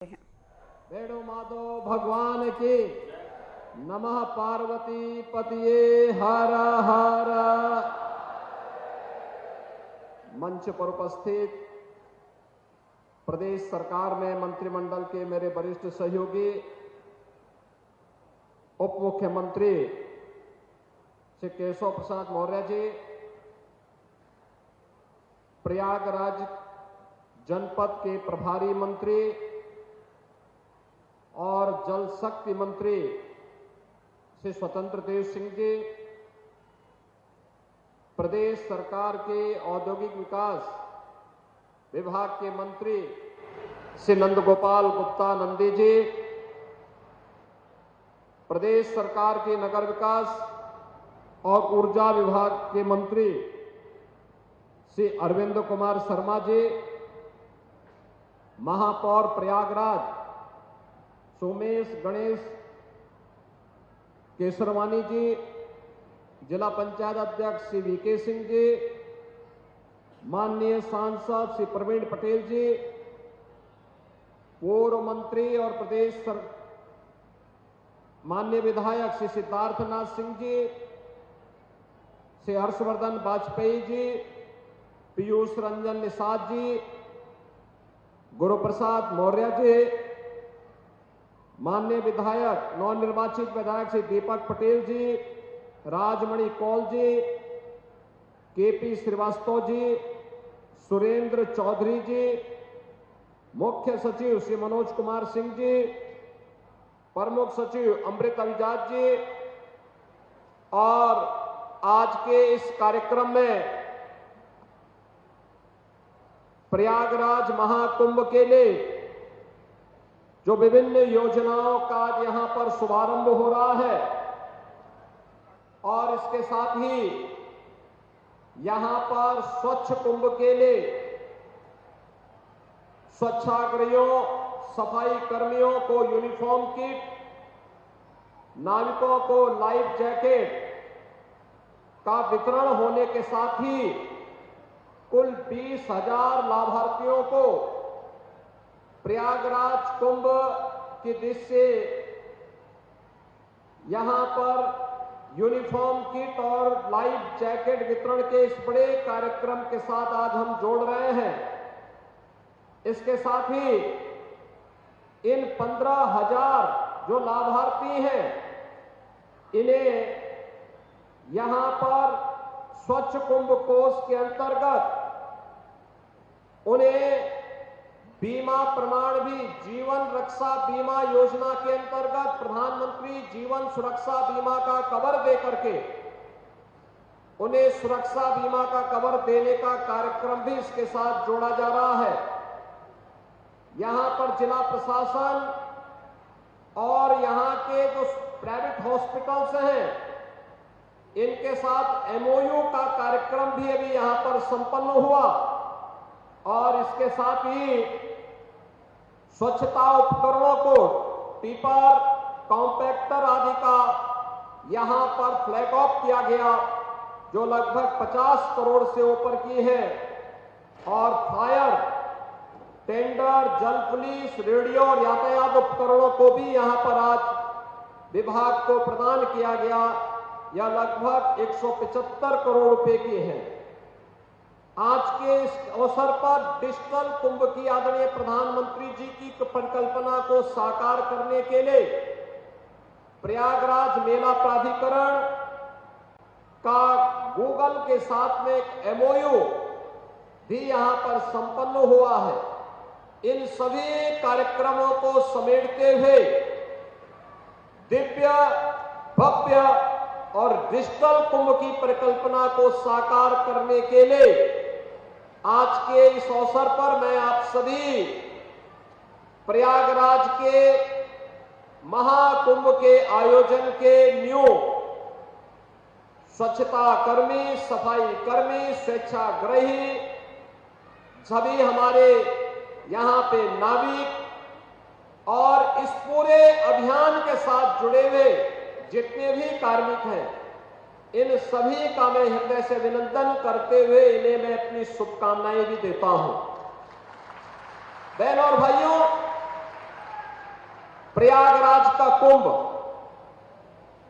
वेणु माधव भगवान की नमः। पार्वती पतिये हर हर। मंच पर उपस्थित प्रदेश सरकार में मंत्रिमंडल के मेरे वरिष्ठ सहयोगी उप मुख्यमंत्री श्री केशव प्रसाद मौर्य जी, प्रयागराज जनपद के प्रभारी मंत्री और जल शक्ति मंत्री श्री स्वतंत्र देव सिंह जी, प्रदेश सरकार के औद्योगिक विकास विभाग के मंत्री श्री नंदगोपाल गुप्ता नंदी जी, प्रदेश सरकार के नगर विकास और ऊर्जा विभाग के मंत्री श्री अरविंद कुमार शर्मा जी, महापौर प्रयागराज सोमेश गणेश केसरवानी जी, जिला पंचायत अध्यक्ष श्री वीके सिंह जी, माननीय सांसद श्री प्रवीण पटेल जी, पूर्व मंत्री और प्रदेश माननीय विधायक श्री सिद्धार्थनाथ सिंह जी, श्री हर्षवर्धन वाजपेयी जी, पीयूष रंजन निषाद जी, गुरुप्रसाद मौर्य जी, माननीय विधायक नवनिर्वाचित विधायक श्री दीपक पटेल जी, राजमणि कौल जी, केपी श्रीवास्तव जी, सुरेंद्र चौधरी जी, मुख्य सचिव श्री मनोज कुमार सिंह जी, प्रमुख सचिव अमृत अभिजात जी, और आज के इस कार्यक्रम में प्रयागराज महाकुंभ के लिए जो विभिन्न योजनाओं का यहां पर शुभारंभ हो रहा है और इसके साथ ही यहां पर स्वच्छ कुंभ के लिए स्वच्छाग्रहियों, सफाई कर्मियों को यूनिफॉर्म किट, नाविकों को लाइफ जैकेट का वितरण होने के साथ ही कुल 20,000 लाभार्थियों को प्रयागराज कुंभ की दृष्टि से यहां पर यूनिफॉर्म किट और लाइफ जैकेट वितरण के इस बड़े कार्यक्रम के साथ आज हम जोड़ रहे हैं। इसके साथ ही इन 15,000 जो लाभार्थी हैं, इन्हें यहां पर स्वच्छ कुंभ कोष के अंतर्गत उन्हें बीमा प्रमाण भी जीवन रक्षा बीमा योजना के अंतर्गत प्रधानमंत्री जीवन सुरक्षा बीमा का कवर दे करके उन्हें सुरक्षा बीमा का कवर देने का कार्यक्रम भी इसके साथ जोड़ा जा रहा है। यहां पर जिला प्रशासन और यहां के जो प्राइवेट हॉस्पिटल्स हैं, इनके साथ एमओयू का कार्यक्रम भी अभी यहां पर संपन्न हुआ और इसके साथ ही स्वच्छता उपकरणों को टिपर, कॉम्पैक्टर आदि का यहां पर फ्लैग ऑफ किया गया, जो लगभग 50 करोड़ से ऊपर की है, और फायर टेंडर, जल पुलिस, रेडियो और यातायात उपकरणों को भी यहां पर आज विभाग को प्रदान किया गया। यह लगभग 175 करोड़ रुपए की है। आज के इस अवसर पर डिजिटल कुंभ की आदरणीय प्रधानमंत्री जी की परिकल्पना को साकार करने के लिए प्रयागराज मेला प्राधिकरण का गूगल के साथ में एक एमओयू भी यहां पर संपन्न हुआ है। इन सभी कार्यक्रमों को समेटते हुए दिव्य, भव्य और डिजिटल कुंभ की परिकल्पना को साकार करने के लिए आज के इस अवसर पर मैं आप सभी प्रयागराज के महाकुंभ के आयोजन के न्यू स्वच्छता कर्मी, सफाई कर्मी, स्वेच्छाग्रही, सभी हमारे यहां पे नाविक और इस पूरे अभियान के साथ जुड़े हुए जितने भी कार्मिक हैं, इन सभी का मैं हृदय से अभिनंदन करते हुए इन्हें मैं अपनी शुभकामनाएं भी देता हूं। बहनों और भाइयों, प्रयागराज का कुंभ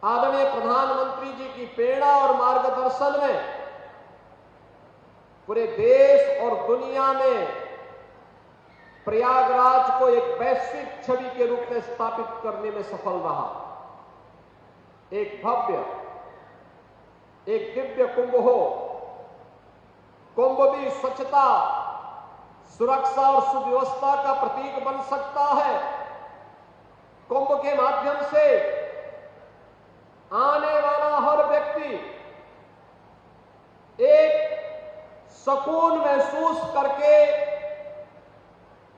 आदरणीय प्रधानमंत्री जी की प्रेरणा और मार्गदर्शन में पूरे देश और दुनिया में प्रयागराज को एक वैश्विक छवि के रूप में स्थापित करने में सफल रहा। एक भव्य, एक दिव्य कुंभ हो। कुंभ भी स्वच्छता, सुरक्षा और सुव्यवस्था का प्रतीक बन सकता है। कुंभ के माध्यम से आने वाला हर व्यक्ति एक सुकून महसूस करके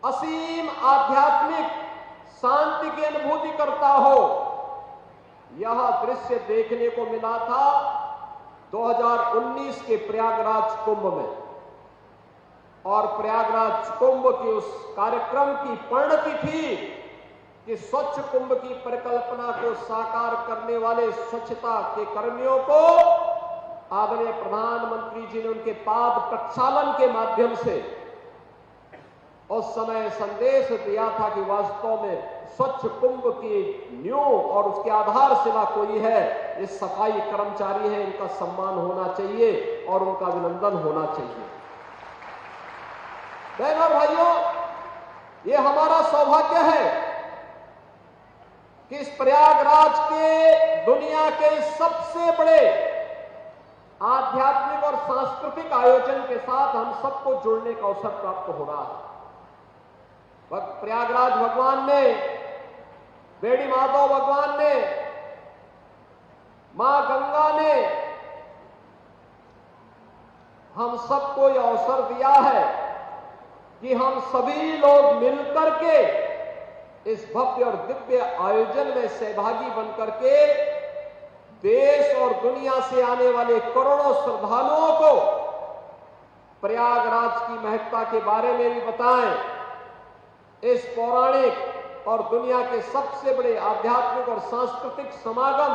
असीम आध्यात्मिक शांति की अनुभूति करता हो। यह दृश्य देखने को मिला था 2019 के प्रयागराज कुंभ में, और प्रयागराज कुंभ के उस कार्यक्रम की परिणति थी कि स्वच्छ कुंभ की परिकल्पना को साकार करने वाले स्वच्छता के कर्मियों को आदरणीय प्रधानमंत्री जी ने उनके पाद प्रक्षालन के माध्यम से उस समय संदेश दिया था कि वास्तव में स्वच्छ कुंभ की नींव और उसकी आधारशिला कोई है, ये सफाई कर्मचारी है, इनका सम्मान होना चाहिए और उनका अभिनंदन होना चाहिए। बहनों और भाइयों, ये हमारा सौभाग्य है कि इस प्रयागराज के दुनिया के सबसे बड़े आध्यात्मिक और सांस्कृतिक आयोजन के साथ हम सबको जुड़ने का अवसर प्राप्त हो रहा है। प्रयागराज भगवान ने, बेड़ी माधव भगवान ने, मां गंगा ने हम सबको यह अवसर दिया है कि हम सभी लोग मिलकर के इस भव्य और दिव्य आयोजन में सहभागी बनकर के देश और दुनिया से आने वाले करोड़ों श्रद्धालुओं को प्रयागराज की महत्ता के बारे में भी बताएं। इस पौराणिक और दुनिया के सबसे बड़े आध्यात्मिक और सांस्कृतिक समागम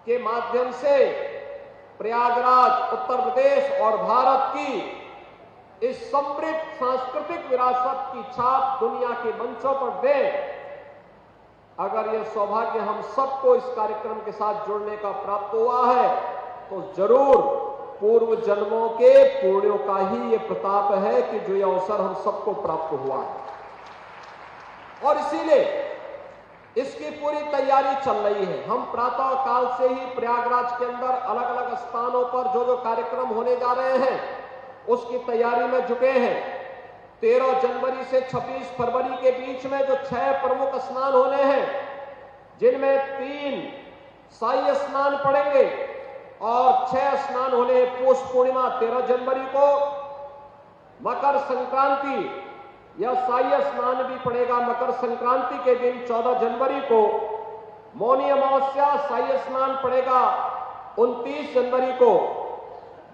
के माध्यम से प्रयागराज उत्तर प्रदेश और भारत की इस समृद्ध सांस्कृतिक विरासत की छाप दुनिया के मंचों पर दे। अगर यह सौभाग्य हम सबको इस कार्यक्रम के साथ जुड़ने का प्राप्त हुआ है तो जरूर पूर्व जन्मों के पुण्यों का ही ये प्रताप है कि जो यह अवसर हम सबको प्राप्त हुआ है। और इसीलिए इसकी पूरी तैयारी चल रही है। हम प्रातः काल से ही प्रयागराज के अंदर अलग अलग स्थानों पर जो जो कार्यक्रम होने जा रहे हैं उसकी तैयारी में जुटे हैं। 13 जनवरी से 26 फरवरी के बीच में जो 6 प्रमुख स्नान होने हैं, जिनमें 3 शाही स्नान पड़ेंगे और 6 स्नान होने पौष पूर्णिमा 13 जनवरी को, मकर संक्रांति यह शाही स्नान भी पड़ेगा मकर संक्रांति के दिन 14 जनवरी को, मौनी अमावस्या शाही स्नान पड़ेगा 29 जनवरी को,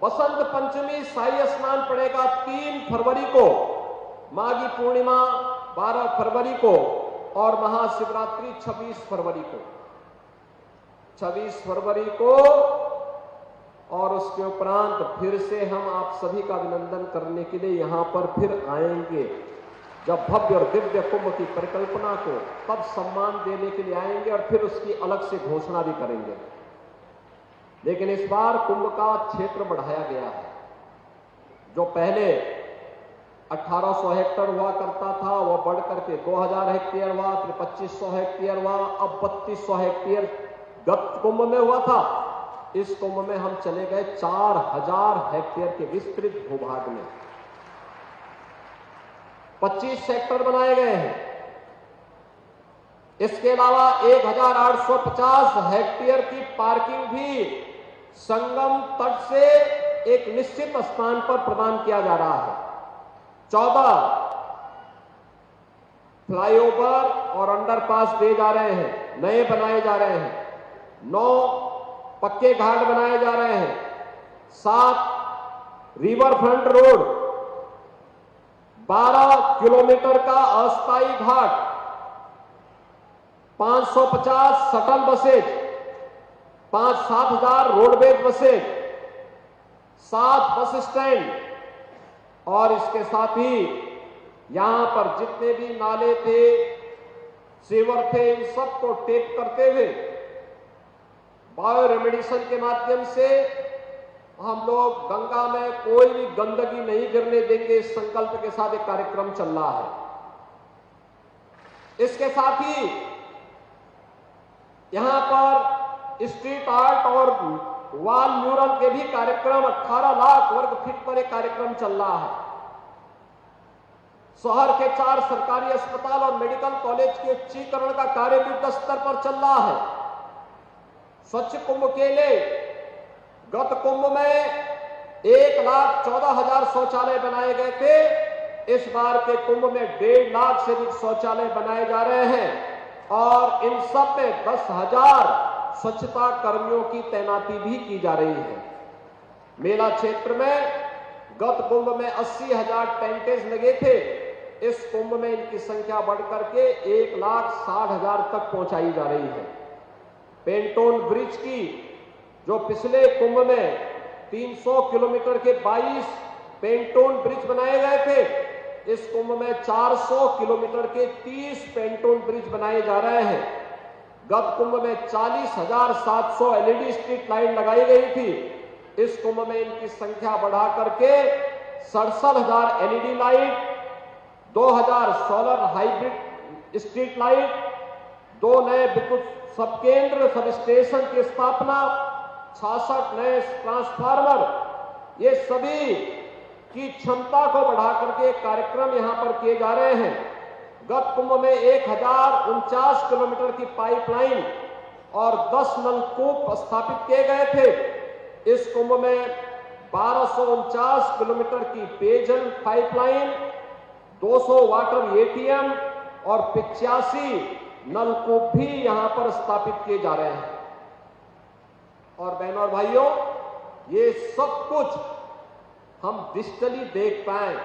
बसंत पंचमी शाही स्नान पड़ेगा 3 फरवरी को, माघी पूर्णिमा 12 फरवरी को और महाशिवरात्रि 26 फरवरी को। 26 फरवरी को और उसके उपरांत फिर से हम आप सभी का अभिनंदन करने के लिए यहां पर फिर आएंगे। जब भव्य और दिव्य कुंभ की परिकल्पना को तब सम्मान देने के लिए आएंगे और फिर उसकी अलग से घोषणा भी करेंगे। लेकिन इस बार कुंभ का क्षेत्र बढ़ाया गया है। जो पहले 1800 हेक्टेयर हुआ करता था वह बढ़ करके 2000 हेक्टेयर हुआ, फिर 2500 हेक्टेयर हुआ, अब 3200 हेक्टेयर गत कुंभ में हुआ था। इस कुंभ में हम चले गए 4000 हेक्टेयर के विस्तृत भूभाग में। 25 सेक्टर बनाए गए हैं। इसके अलावा 1850 हेक्टेयर की पार्किंग भी संगम तट से एक निश्चित स्थान पर प्रदान किया जा रहा है। 14 फ्लाईओवर और अंडरपास दिए जा रहे हैं, नए बनाए जा रहे हैं। 9 पक्के घाट बनाए जा रहे हैं। 7 रिवर फ्रंट रोड, 12 किलोमीटर का अस्थायी घाट, 550 शटल बसेज, 5-7 हजार रोडवेज बसेज, 7 बस स्टैंड और इसके साथ ही यहां पर जितने भी नाले थे, सीवर थे, इन सब को टेप करते हुए बायो रेमेडिएशन के माध्यम से हम लोग गंगा में कोई भी गंदगी नहीं गिरने देंगे, इस संकल्प के साथ एक कार्यक्रम चल रहा है। इसके साथ ही यहां पर स्ट्रीट आर्ट और वॉल म्यूरल के भी कार्यक्रम 18 लाख वर्ग फीट पर एक कार्यक्रम चल रहा है। शहर के 4 सरकारी अस्पताल और मेडिकल कॉलेज के उच्चीकरण का कार्य भी युद्ध स्तर पर चल रहा है। स्वच्छ कुंभ के लिए गत कुंभ में 1,14,000 शौचालय बनाए गए थे। इस बार के कुंभ में 1.5 लाख से अधिक शौचालय बनाए जा रहे हैं और इन सब में 10,000 स्वच्छता कर्मियों की तैनाती भी की जा रही है। मेला क्षेत्र में गत कुंभ में 80,000 टेंटेज लगे थे। इस कुंभ में इनकी संख्या बढ़कर के 1,60,000 तक पहुंचाई जा रही है। पेंटोन ब्रिज की जो पिछले कुंभ में 300 किलोमीटर के 22 पेंटोन ब्रिज बनाए गए थे, इस कुंभ में 400 किलोमीटर के 30 पेंटोन ब्रिज बनाए जा रहे हैं। गत कुंभ में 40,700 एलईडी स्ट्रीट लाइट लगाई गई थी। इस कुंभ में इनकी संख्या बढ़ा करके 67,000 LED light, 2,000 solar hybrid street light, 2 नए विद्युत सब केंद्र सब स्टेशन की स्थापना, 66 नए ट्रांसफार्मर, ये सभी की क्षमता को बढ़ा करके कार्यक्रम यहां पर किए जा रहे हैं। गत कुंभ में 1,049 किलोमीटर की पाइपलाइन और 10 नलकूप स्थापित किए गए थे। इस कुंभ में 1,249 किलोमीटर की पेयजल पाइपलाइन, 200 वाटर एटीएम और 85 नलकूप भी यहां पर स्थापित किए जा रहे हैं। और बहनों और भाइयों, ये सब कुछ हम डिजिटली देख पाए।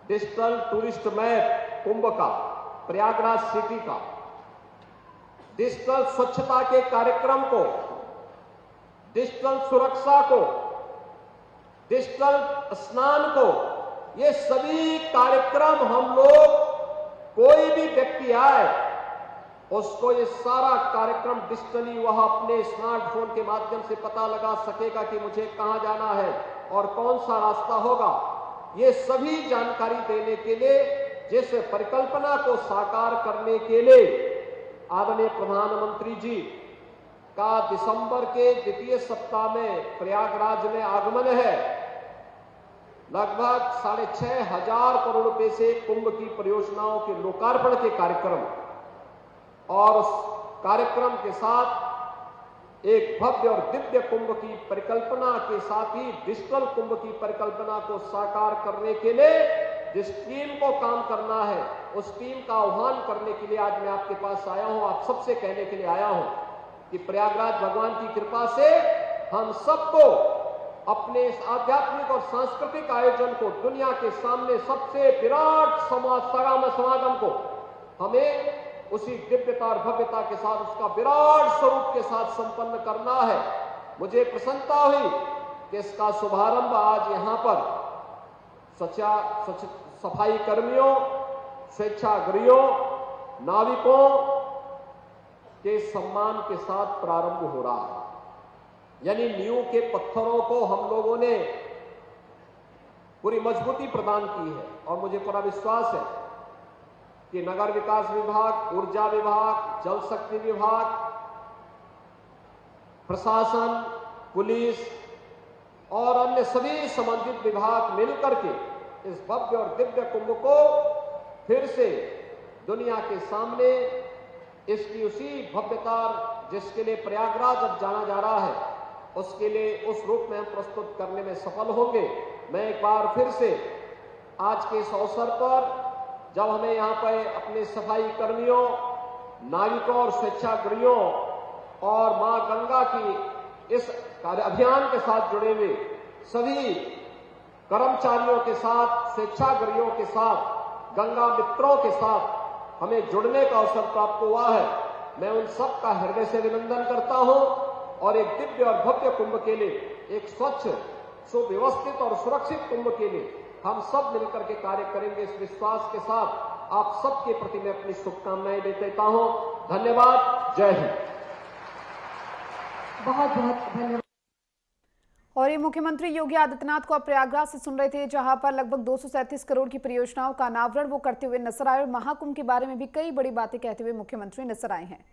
डिजिटल टूरिस्ट मैप कुंभ का, प्रयागराज सिटी का, डिजिटल स्वच्छता के कार्यक्रम को, डिजिटल सुरक्षा को, डिजिटल स्नान को, ये सभी कार्यक्रम हम लोग, कोई भी व्यक्ति आए उसको ये सारा कार्यक्रम डिजिटली वह अपने स्मार्टफोन के माध्यम से पता लगा सकेगा कि मुझे कहां जाना है और कौन सा रास्ता होगा। ये सभी जानकारी देने के लिए, जिस परिकल्पना को साकार करने के लिए आदरणीय प्रधानमंत्री जी का दिसंबर के द्वितीय सप्ताह में प्रयागराज में आगमन है। लगभग 6,500 करोड़ रुपए से कुंभ की परियोजनाओं के लोकार्पण के कार्यक्रम और उस कार्यक्रम के साथ एक भव्य और दिव्य कुंभ की परिकल्पना के साथ ही डिजिटल कुंभ की परिकल्पना को साकार करने के लिए जिस टीम को काम करना है, उस टीम का आह्वान करने के लिए आज मैं आपके पास आया हूं। आप सबसे कहने के लिए आया हूं कि प्रयागराज भगवान की कृपा से हम सबको अपने इस आध्यात्मिक और सांस्कृतिक आयोजन को, दुनिया के सामने सबसे विराट समागम को हमें उसी दिव्यता और भव्यता के साथ, उसका विराट स्वरूप के साथ संपन्न करना है। मुझे प्रसन्नता हुई कि इसका शुभारंभ आज यहां पर सफाई कर्मियों, स्वेच्छाग्रहियों, नाविकों के सम्मान के साथ प्रारंभ हो रहा है। यानी नींव के पत्थरों को हम लोगों ने पूरी मजबूती प्रदान की है और मुझे पूरा विश्वास है कि नगर विकास विभाग, ऊर्जा विभाग, जल शक्ति विभाग, प्रशासन, पुलिस और अन्य सभी संबंधित विभाग मिलकर के इस भव्य और दिव्य कुंभ को फिर से दुनिया के सामने इसकी उसी भव्यता जिसके लिए प्रयागराज अब जाना जा रहा है, उसके लिए उस रूप में हम प्रस्तुत करने में सफल होंगे। मैं एक बार फिर से आज के इस अवसर पर, जब हमें यहाँ पर अपने सफाई कर्मियों, नाविकों और स्वेच्छाग्रहियों और मां गंगा की इस अभियान के साथ जुड़े हुए सभी कर्मचारियों के साथ, स्वेच्छाग्रहियों के साथ, गंगा मित्रों के साथ हमें जुड़ने का अवसर प्राप्त हुआ है, मैं उन सब का हृदय से अभिनंदन करता हूं और एक दिव्य और भव्य कुंभ के लिए, एक स्वच्छ, सुव्यवस्थित और सुरक्षित कुंभ के लिए हम सब मिलकर के कार्य करेंगे इस विश्वास के साथ आप सबके प्रति मैं अपनी शुभकामनाएं देता हूं। धन्यवाद। जय हिंद। बहुत बहुत धन्यवाद। और ये मुख्यमंत्री योगी आदित्यनाथ को आप प्रयागराज से सुन रहे थे, जहां पर लगभग 237 करोड़ की परियोजनाओं का अनावरण वो करते हुए नजर आए और महाकुंभ के बारे में भी कई बड़ी बातें कहते हुए मुख्यमंत्री नजर आए हैं।